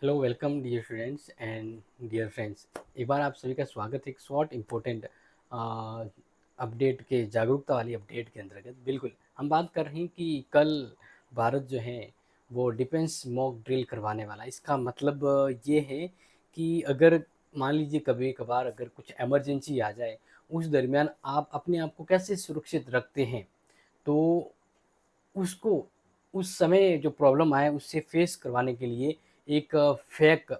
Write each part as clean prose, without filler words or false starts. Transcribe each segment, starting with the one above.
Hello welcome dear students and dear friends. एक बार आप सभी का स्वागत है एक शॉर्ट इम्पोर्टेंट अपडेट के जागरूकता वाली अपडेट के अंतर्गत। बिल्कुल हम बात कर रहे हैं कि कल भारत जो है वो डिफेंस मॉक ड्रिल करवाने वाला है। इसका मतलब ये है कि अगर मान लीजिए कभी कभार अगर कुछ इमरजेंसी आ जाए, उस दरमियान आप अपने आप को कैसे सुरक्षित रखते हैं, तो उसको उस समय जो प्रॉब्लम आए उससे फेस करवाने के लिए एक फेक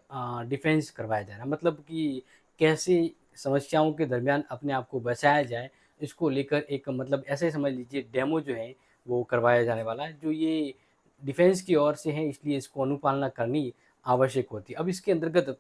डिफेंस करवाया जा रहा है। मतलब कि कैसे समस्याओं के दरमियान अपने आप को बचाया जाए, इसको लेकर एक मतलब ऐसे समझ लीजिए डेमो जो है वो करवाया जाने वाला है, जो ये डिफेंस की ओर से है, इसलिए इसको अनुपालना करनी आवश्यक होती है। अब इसके अंतर्गत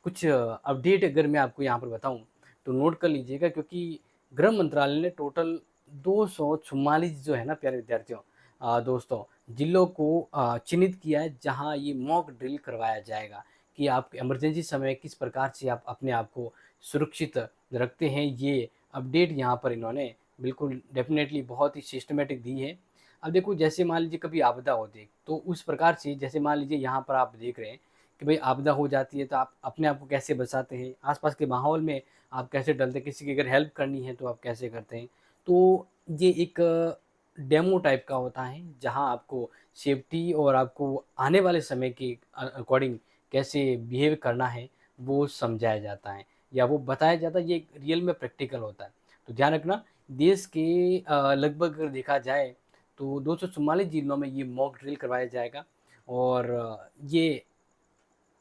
कुछ अपडेट अगर मैं आपको यहाँ पर बताऊँ तो नोट कर लीजिएगा, क्योंकि गृह मंत्रालय ने टोटल 244 जो है ना प्यारे विद्यार्थियों, दोस्तों, जिलों को चिन्हित किया है जहां ये मॉक ड्रिल करवाया जाएगा कि आप इमरजेंसी समय किस प्रकार से आप अपने आप को सुरक्षित रखते हैं। ये अपडेट यहाँ पर इन्होंने बिल्कुल डेफिनेटली बहुत ही सिस्टमेटिक दी है। अब देखो, जैसे मान लीजिए कभी आपदा होती है तो उस प्रकार से, जैसे मान लीजिए यहाँ पर आप देख रहे हैं कि भाई आपदा हो जाती है तो आप अपने आप को कैसे बचाते हैं, आसपास के माहौल में आप कैसे डलते हैं, किसी की अगर हेल्प करनी है तो आप कैसे करते हैं। तो ये एक डेमो टाइप का होता है जहां आपको सेफ्टी और आपको आने वाले समय के अकॉर्डिंग कैसे बिहेव करना है वो समझाया जाता है या वो बताया जाता है। ये रियल में प्रैक्टिकल होता है। तो ध्यान रखना, देश के लगभग अगर देखा जाए तो 244 जिलों में ये मॉक ड्रिल करवाया जाएगा। और ये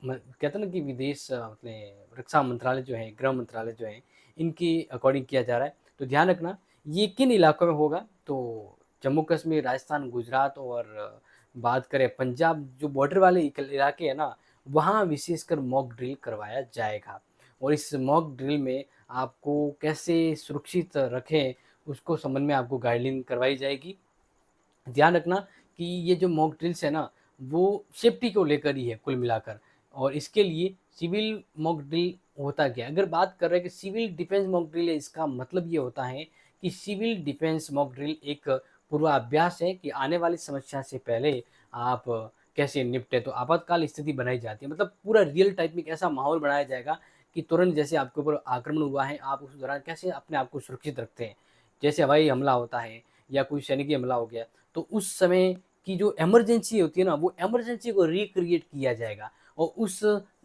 कहते हैं ना कि विदेश अपने रक्षा मंत्रालय जो है, गृह मंत्रालय जो है, इनके अकॉर्डिंग किया जा रहा है। तो ध्यान रखना ये किन इलाकों में होगा, तो जम्मू कश्मीर, राजस्थान, गुजरात और बात करें पंजाब, जो बॉर्डर वाले इलाके हैं ना, वहाँ विशेषकर मॉक ड्रिल करवाया जाएगा। और इस मॉक ड्रिल में आपको कैसे सुरक्षित रखें उसको संबंध में आपको गाइडलाइन करवाई जाएगी। ध्यान रखना कि ये जो मॉक ड्रिल्स है ना, वो सेफ्टी को लेकर ही है कुल मिलाकर। और इसके लिए सिविल मॉक ड्रिल होता क्या है, अगर बात कर रहे हैं कि सिविल डिफेंस मॉक ड्रिल है, इसका मतलब ये होता है कि सिविल डिफेंस मॉक ड्रिल एक पूर्वाभ्यास है कि आने वाली समस्या से पहले आप कैसे निपटे। तो आपातकाल स्थिति बनाई जाती है, मतलब पूरा रियल टाइप में एक ऐसा माहौल बनाया जाएगा कि तुरंत जैसे आपके ऊपर आक्रमण हुआ है, आप उस दौरान कैसे अपने आप को सुरक्षित रखते हैं। जैसे हवाई हमला होता है या कोई सैनिकी हमला हो गया, तो उस समय की जो इमरजेंसी होती है ना, वो इमरजेंसी को रिक्रिएट किया जाएगा और उस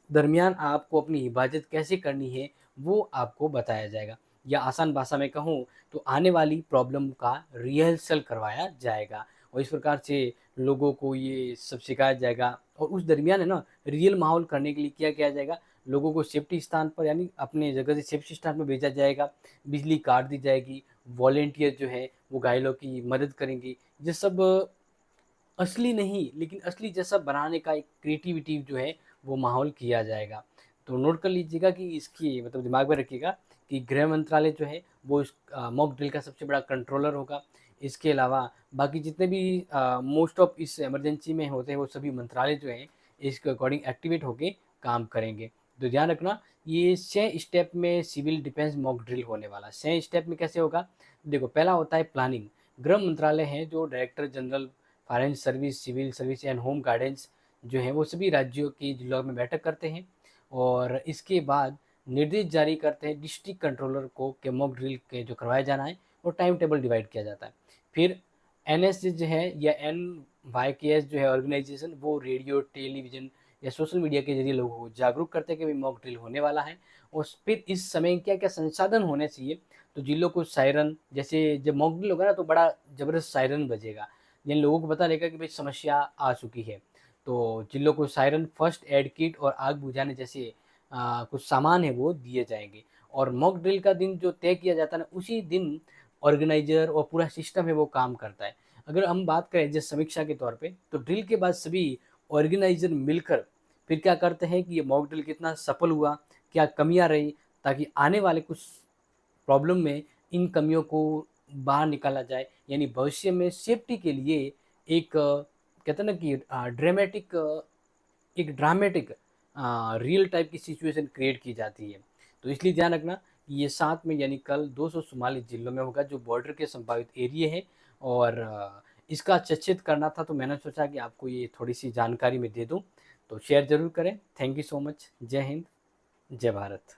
दरमियान आपको अपनी हिफाजत कैसे करनी है वो आपको बताया जाएगा। या आसान भाषा में कहूँ तो आने वाली प्रॉब्लम का रिहर्सल करवाया जाएगा और इस प्रकार से लोगों को ये सब सिखाया जाएगा। और उस दरमियान है ना, रियल माहौल करने के लिए क्या किया जाएगा, लोगों को सेफ्टी स्थान पर यानी अपने जगह से सेफ्टी स्थान पर भेजा जाएगा, बिजली काट दी जाएगी, वॉलेंटियर जो है वो घायलों की मदद करेंगे। ये सब असली नहीं लेकिन असली जैसा बनाने का एक क्रिएटिविटी जो है वो माहौल किया जाएगा। तो नोट कर लीजिएगा कि इसकी मतलब दिमाग में रखिएगा कि गृह मंत्रालय जो है वो इस मॉक ड्रिल का सबसे बड़ा कंट्रोलर होगा। इसके अलावा बाकी जितने भी मोस्ट ऑफ इस इमरजेंसी में होते हैं वो सभी मंत्रालय जो हैं इसके अकॉर्डिंग एक्टिवेट होके काम करेंगे। तो ध्यान रखना, ये 6 स्टेप में सिविल डिफेंस मॉक ड्रिल होने वाला है। 6 स्टेप में कैसे होगा, देखो पहला होता है प्लानिंग। गृह मंत्रालय है जो director general foreign service, civil service and home guards जो है वो सभी राज्यों के जिलों में बैठक करते हैं और इसके बाद निर्देश जारी करते हैं डिस्ट्रिक्ट कंट्रोलर को कि मॉक ड्रिल के जो करवाया जाना है और टाइम टेबल डिवाइड किया जाता है। फिर एनएस जो है या एन वाई के एस जो है ऑर्गेनाइजेशन, वो रेडियो, टेलीविजन या सोशल मीडिया के जरिए लोगों को जागरूक करते हैं कि भाई मॉक ड्रिल होने वाला है। और फिर इस समय क्या क्या संसाधन होने चाहिए, तो जिलों को सायरन, जैसे जब मॉक ड्रिल होगा ना तो बड़ा जबरदस्त सायरन बजेगा, जिन लोगों को पता रहेगा कि भाई समस्या आ चुकी है। तो जिन लोगों को सायरन, फर्स्ट एड किट और आग बुझाने जैसे कुछ सामान है वो दिए जाएंगे। और मॉक ड्रिल का दिन जो तय किया जाता है ना, उसी दिन ऑर्गेनाइजर और पूरा सिस्टम है वो काम करता है। अगर हम बात करें जैसे समीक्षा के तौर पे, तो ड्रिल के बाद सभी ऑर्गेनाइजर मिलकर फिर क्या करते हैं कि ये मॉक ड्रिल कितना सफल हुआ, क्या कमियां रही, ताकि आने वाले कुछ प्रॉब्लम में इन कमियों को बाहर निकाला जाए। यानी भविष्य में सेफ्टी के लिए एक कहते हैं ना कि ड्रामेटिक रियल टाइप की सिचुएशन क्रिएट की जाती है। तो इसलिए ध्यान रखना कि ये साथ में यानी कल 244 जिलों में होगा जो बॉर्डर के संभावित एरिया है। और इसका चर्चित करना था तो मैंने सोचा कि आपको ये थोड़ी सी जानकारी मैं दे दूं, तो शेयर ज़रूर करें। Thank you so much. जय हिंद, जय भारत।